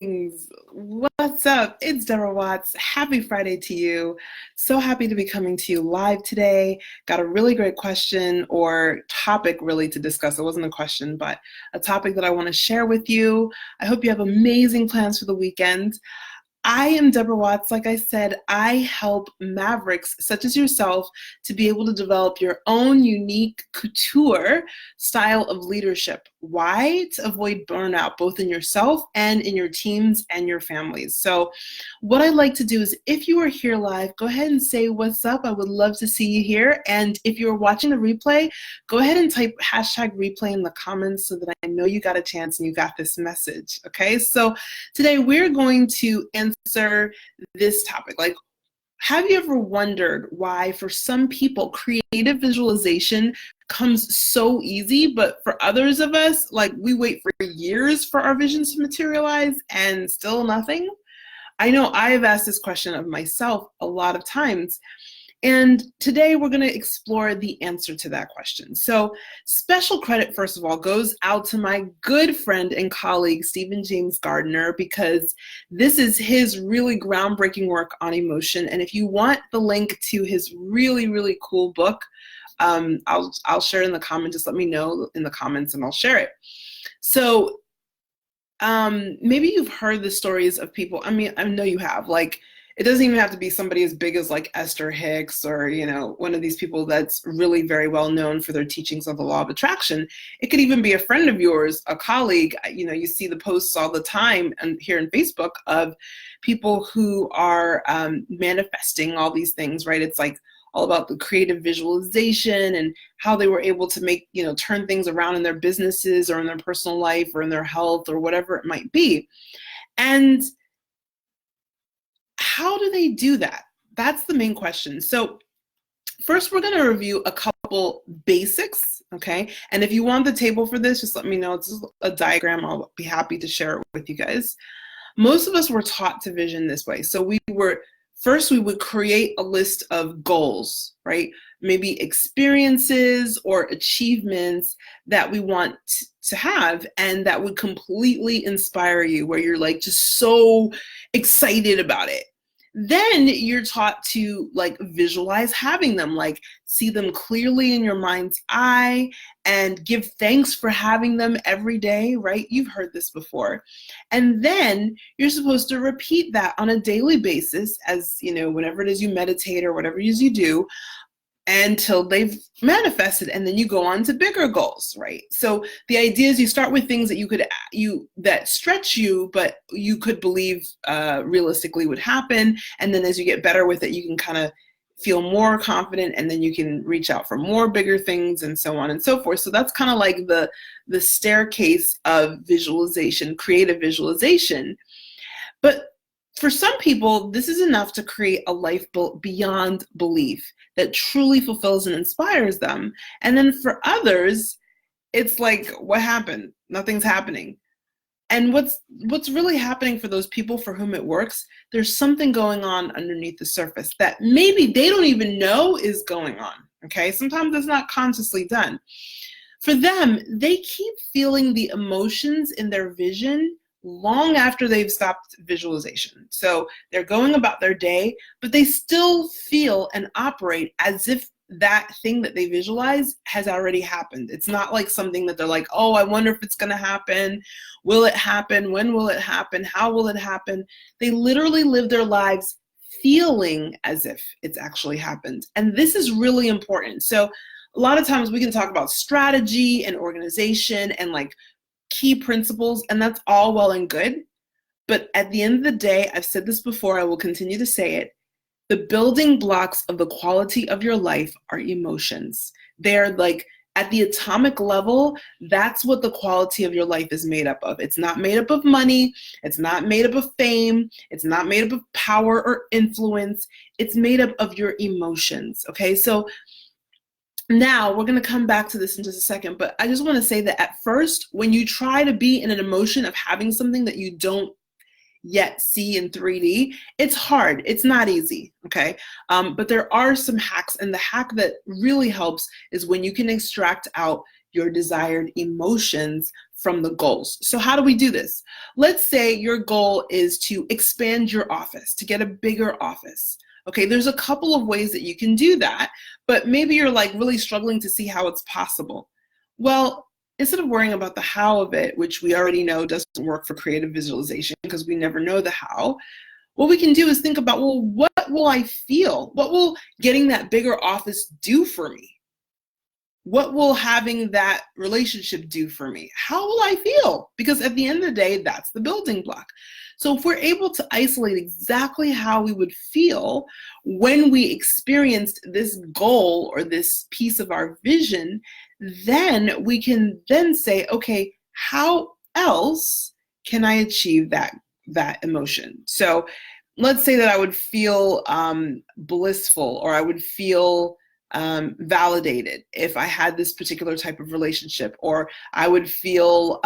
What's up? It's Deborah Watts. Happy Friday to you. So happy to be coming to you live today. Got a really great question or topic really to discuss. It wasn't a question, but a topic that I want to share with you. I hope you have amazing plans for the weekend. I am Deborah Watts. Like I said, I help Mavericks such as yourself to be able to develop your own unique couture style of leadership. Why? To avoid burnout, both in yourself and in your teams and your families. So what I'd like to do is if you are here live, go ahead and say what's up. I would love to see you here. And if you're watching the replay, go ahead and type hashtag replay in the comments so that I know you got a chance and you got this message. Okay, so today we're going to answer this topic. Like, have you ever wondered why for some people creative visualization comes so easy, but for others of us, like we wait for years for our visions to materialize and still nothing? I know I have asked this question of myself a lot of times. And today we're going to explore the answer to that question. So special credit, first of all, goes out to my good friend and colleague, Stephen James Gardner, because this is his really groundbreaking work on emotion. And if you want the link to his really, really cool book, I'll share it in the comments. Just let me know in the comments and I'll share it. So maybe you've heard the stories of people. I mean, I know you have, like, it doesn't even have to be somebody as big as like Esther Hicks or, you know, one of these people that's really very well known for their teachings of the law of attraction. It could even be a friend of yours, a colleague. You know, you see the posts all the time and here in Facebook of people who are manifesting all these things, right? It's like all about the creative visualization and how they were able to make, you know, turn things around in their businesses or in their personal life or in their health or whatever it might be. And how do they do that? That's the main question. So first, we're going to review a couple basics, okay? And if you want the table for this, just let me know. It's just a diagram. I'll be happy to share it with you guys. Most of us were taught to vision this way. So we would create a list of goals, right? Maybe experiences or achievements that we want to have and that would completely inspire you, where you're like just so excited about it. Then you're taught to like visualize having them, like see them clearly in your mind's eye and give thanks for having them every day, right? You've heard this before. And then you're supposed to repeat that on a daily basis, as you know, whenever it is you meditate or whatever it is you do, until they've manifested, and then you go on to bigger goals, right? So the idea is you start with things that that stretch you, but you could believe realistically would happen, and then as you get better with it, you can kind of feel more confident, and then you can reach out for more bigger things, and so on and so forth. So that's kind of like the staircase of visualization, creative visualization. But for some people, this is enough to create a life beyond belief that truly fulfills and inspires them. And then for others, it's like, what happened? Nothing's happening. And what's really happening for those people for whom it works, there's something going on underneath the surface that maybe they don't even know is going on, okay? Sometimes it's not consciously done. For them, they keep feeling the emotions in their vision long after they've stopped visualization. So they're going about their day, but they still feel and operate as if that thing that they visualize has already happened. It's not like something that they're like, oh, I wonder if it's going to happen. Will it happen? When will it happen? How will it happen? They literally live their lives feeling as if it's actually happened. And this is really important. So a lot of times we can talk about strategy and organization and like key principles, and that's all well and good. But at the end of the day, I've said this before, I will continue to say it, the building blocks of the quality of your life are emotions. They're like at the atomic level, that's what the quality of your life is made up of. It's not made up of money. It's not made up of fame. It's not made up of power or influence. It's made up of your emotions, okay? So now, we're going to come back to this in just a second, but I just want to say that at first, when you try to be in an emotion of having something that you don't yet see in 3D, it's hard. It's not easy, okay? But there are some hacks, and the hack that really helps is when you can extract out your desired emotions from the goals. So how do we do this? Let's say your goal is to expand your office, to get a bigger office. Okay, there's a couple of ways that you can do that, but maybe you're like really struggling to see how it's possible. Well, instead of worrying about the how of it, which we already know doesn't work for creative visualization because we never know the how, what we can do is think about, well, what will I feel? What will getting that bigger office do for me? What will having that relationship do for me? How will I feel? Because at the end of the day, that's the building block. So if we're able to isolate exactly how we would feel when we experienced this goal or this piece of our vision, then we can then say, okay, how else can I achieve that emotion? So let's say that I would feel blissful, or I would feel validated if I had this particular type of relationship, or I would feel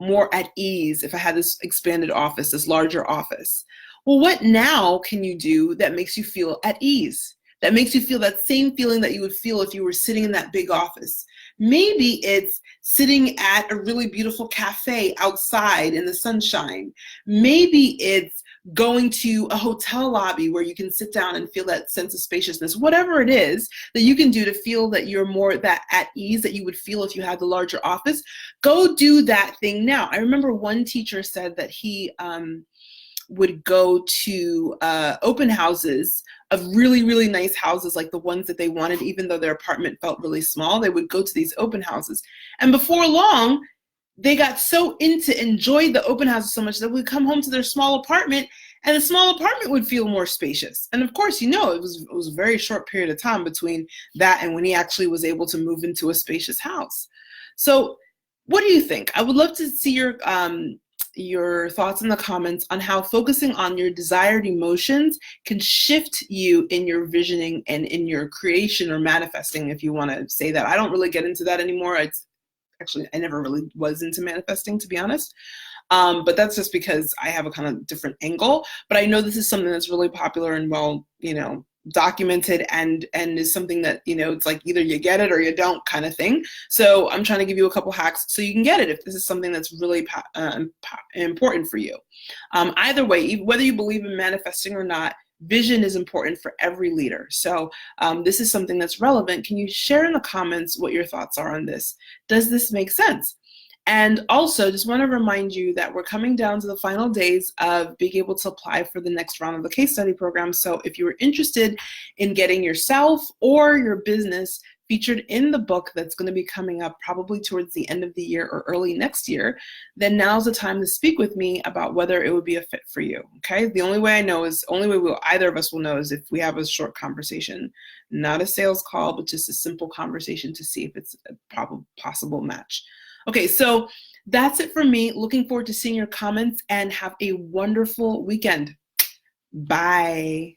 more at ease if I had this expanded office, this larger office. Well, what now can you do that makes you feel at ease? That makes you feel that same feeling that you would feel if you were sitting in that big office. Maybe it's sitting at a really beautiful cafe outside in the sunshine. Maybe it's going to a hotel lobby where you can sit down and feel that sense of spaciousness. Whatever it is that you can do to feel that you're more that at ease that you would feel if you had the larger office, go do that thing now. I remember one teacher said that he would go to open houses of really, really nice houses, like the ones that they wanted, even though their apartment felt really small. They would go to these open houses. And before long, they got so enjoyed the open houses so much that we'd come home to their small apartment, and the small apartment would feel more spacious. And of course, it was a very short period of time between that and when he actually was able to move into a spacious house. So what do you think? I would love to see your thoughts in the comments on how focusing on your desired emotions can shift you in your visioning and in your creation or manifesting, if you want to say that. I don't really get into that anymore. Actually, I never really was into manifesting, to be honest. But that's just because I have a kind of different angle. But I know this is something that's really popular and well, documented, and is something that, it's like either you get it or you don't kind of thing. So I'm trying to give you a couple hacks so you can get it if this is something that's really important for you. Either way, whether you believe in manifesting or not, vision is important for every leader. So this is something that's relevant. Can you share in the comments what your thoughts are on this? Does this make sense? And also, just want to remind you that we're coming down to the final days of being able to apply for the next round of the case study program. So if you are interested in getting yourself or your business featured in the book that's going to be coming up probably towards the end of the year or early next year, then now's the time to speak with me about whether it would be a fit for you. Okay? The only way either of us will know is if we have a short conversation, not a sales call, but just a simple conversation to see if it's a possible match. Okay, so that's it for me. Looking forward to seeing your comments, and have a wonderful weekend. Bye.